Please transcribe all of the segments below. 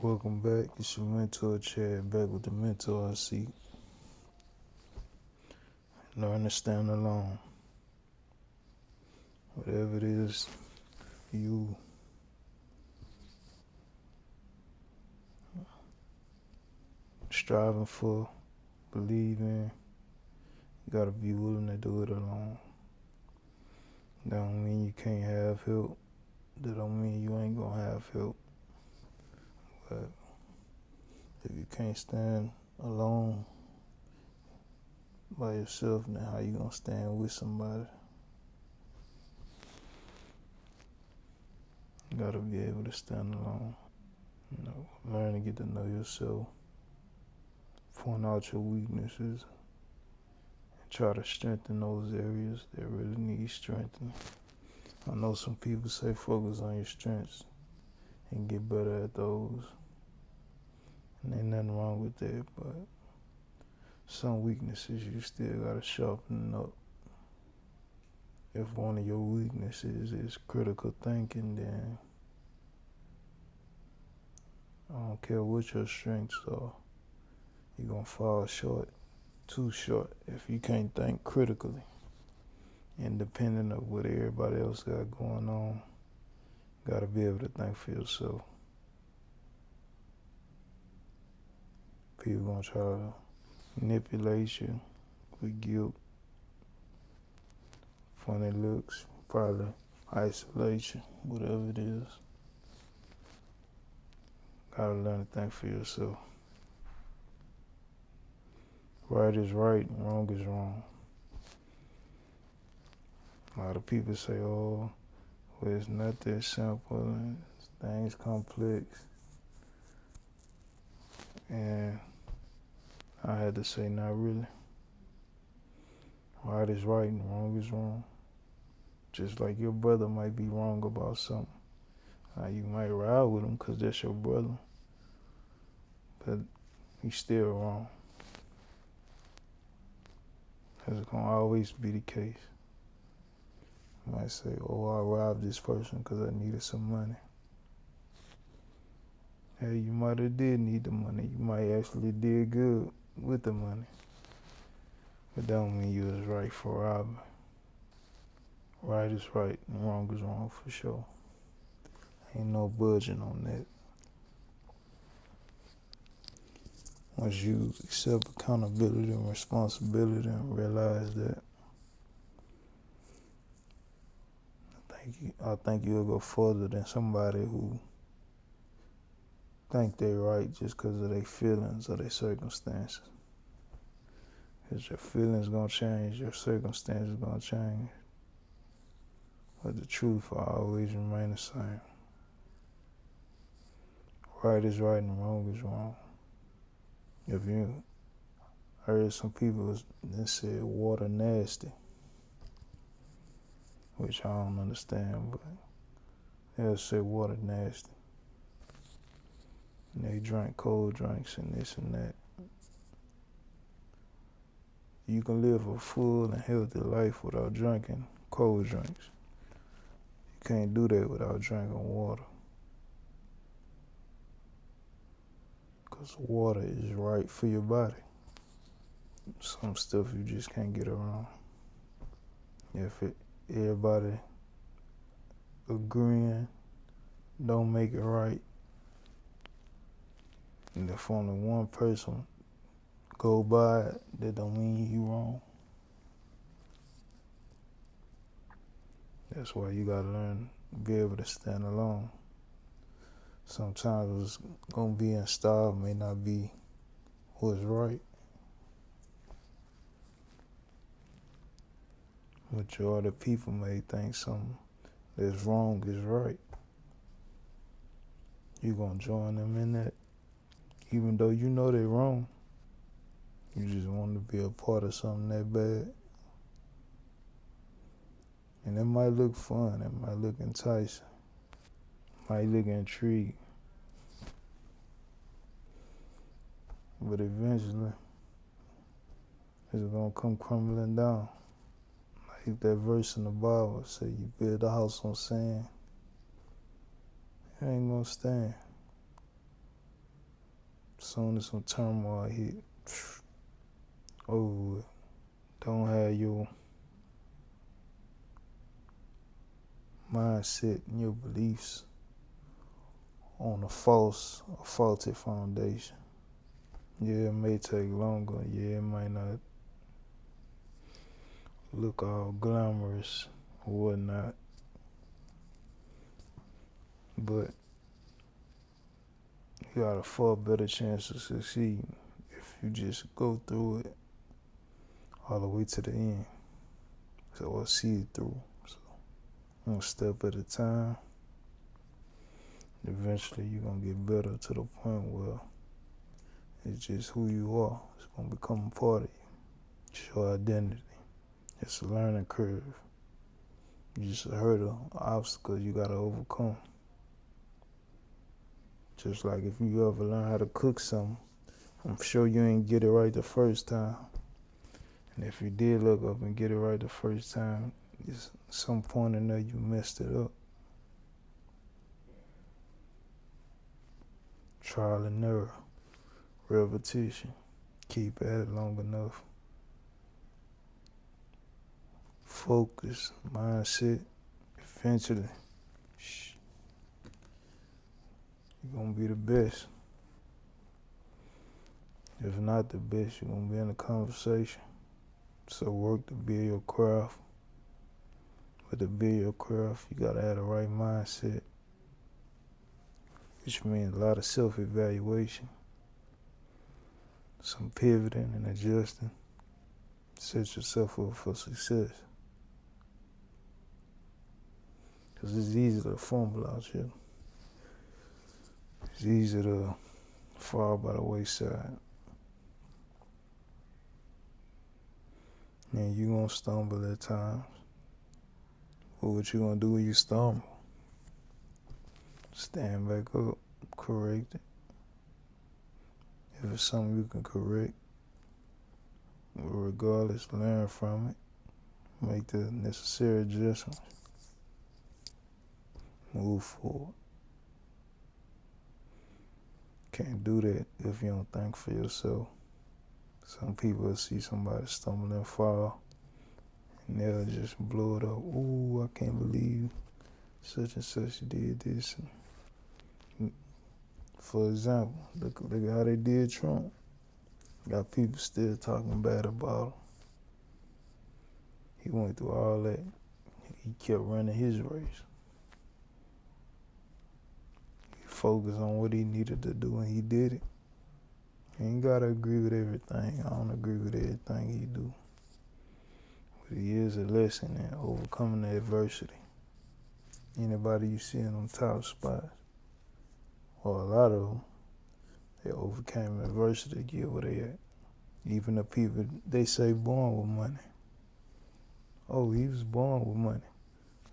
Welcome back. It's your mentor Chad back with the mentor I see. Learn to stand alone. Whatever it is you striving for, believe in, you gotta be willing to do it alone. That don't mean you can't have help. That don't mean you ain't gonna have help. But if you can't stand alone by yourself, then how you gonna stand with somebody? You gotta be able to stand alone. Learn to get to know yourself. Point out your weaknesses and try to strengthen those areas that really need strengthening. I know some people say focus on your strengths and get better at those. And ain't nothing wrong with that, but some weaknesses you still gotta sharpen up. If one of your weaknesses is critical thinking, then I don't care what your strengths are, you're gonna fall short, too short, if you can't think critically. Independent of what everybody else got going on, you gotta be able to think for yourself. People gonna try to manipulate you with guilt, funny looks, probably isolate you, whatever it is. Gotta learn to think for yourself. Right is right and wrong is wrong. A lot of people say, oh, well, it's not that simple and things complex. And I had to say, not really. Right is right and wrong is wrong. Just like your brother might be wrong about something. You might ride with him because that's your brother. But he's still wrong. That's going to always be the case. You might say, oh, I robbed this person because I needed some money. Hey, you might have did need the money. You might actually did good with the money. But that don't mean you was right for robbing. Right is right and wrong is wrong for sure. Ain't no budging on that. Once you accept accountability and responsibility and realize that, I think you'll go further than somebody who think they're right just because of their feelings or their circumstances. Because your feelings gonna change, your circumstances gonna change. But the truth will always remain the same. Right is right and wrong is wrong. If you heard some people that said water nasty, which I don't understand, but they'll say water nasty. And they drink cold drinks and this and that. You can live a full and healthy life without drinking cold drinks. You can't do that without drinking water. Because water is right for your body. Some stuff you just can't get around. Everybody agreeing don't make it right. And if only one person go by it, that don't mean you wrong. That's why you gotta learn to be able to stand alone. Sometimes what's gonna be in style may not be what's right. Majority of people may think something that's wrong is right. You gonna join them in that, even though you know they're wrong. You just want to be a part of something that bad. And it might look fun, it might look enticing, it might look intriguing. But eventually, it's gonna come crumbling down. Like that verse in the Bible say, you build a house on sand, it ain't gonna stand. Soon as some turmoil hit, oh, don't have your mindset and your beliefs on a faulty foundation. Yeah, it may take longer. Yeah, it might not look all glamorous or whatnot. But you got a far better chance of succeeding if you just go through it all the way to the end. So I'll see it through. So one step at a time. Eventually you're gonna get better to the point where it's just who you are. It's gonna become a part of you. It's your identity. It's a learning curve. You just a hurdle, obstacles you gotta overcome. Just like if you ever learn how to cook something, I'm sure you ain't get it right the first time. And if you did look up and get it right the first time, it's some point in there you messed it up. Trial and error, repetition. Keep at it long enough. Focus, mindset. Eventually, you're gonna be the best. If not the best, you're gonna be in a conversation. So work to build your craft. But to build your craft, you gotta have the right mindset, which means a lot of self-evaluation, some pivoting and adjusting. Set yourself up for success. Because it's easy to fumble out here. It's easy to fall by the wayside. And you're going to stumble at times. But what you going to do when you stumble? Stand back up, correct it. If it's something you can correct, regardless, learn from it. Make the necessary adjustments. Move forward. Can't do that if you don't think for yourself. Some people see somebody stumble and fall, and they'll just blow it up. Ooh, I can't believe such and such did this. For example, look at how they did Trump. Got people still talking bad about him. He went through all that. He kept running his race. He focused on what he needed to do, and he did it. He ain't gotta agree with everything. I don't agree with everything he do. But he is a lesson in overcoming the adversity. Anybody you see in them top spots, or a lot of them, they overcame adversity to get where they at. Even the people they say born with money. Oh, he was born with money.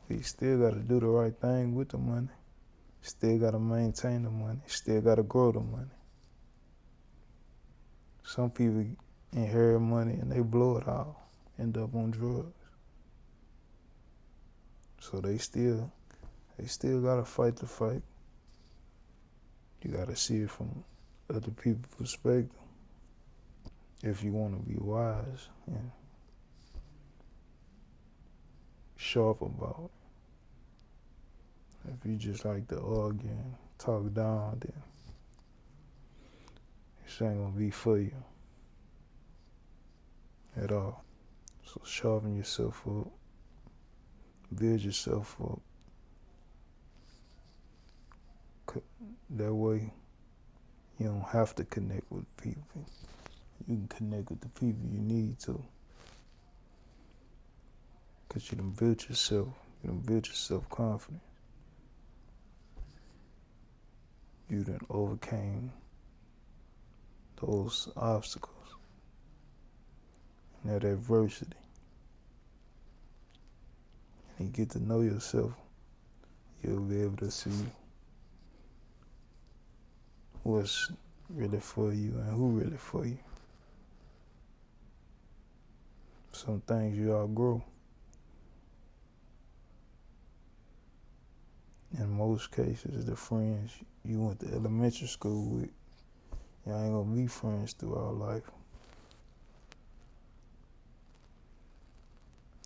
He still got to do the right thing with the money. Still got to maintain the money. Still got to grow the money. Some people inherit money and they blow it all. End up on drugs. So they still got to fight the fight. You got to see it from other people's perspective. If you want to be wise and sharp about it. If you just like to argue and talk down, then this ain't gonna be for you at all. So sharpen yourself up, build yourself up. That way you don't have to connect with people. You can connect with the people you need to. Because you done built yourself. You done built your self-confidence. You done overcame those obstacles and that adversity. And you get to know yourself, you'll be able to see what's really for you and who really for you. Some things you outgrow. In most cases, the friends you went to elementary school with Y'all ain't gonna be friends throughout life.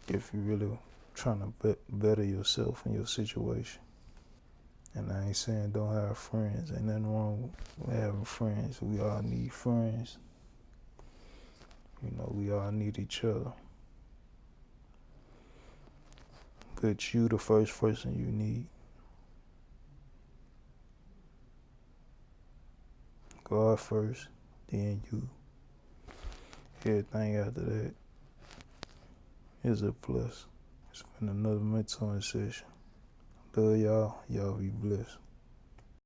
If you really trying to better yourself and your situation. And I ain't saying don't have friends. Ain't nothing wrong with having friends. We all need friends. You know, we all need each other. But you the first person you need. God first, then you. Everything after that is a plus. It's been another mentoring session. Love y'all. Y'all be blessed.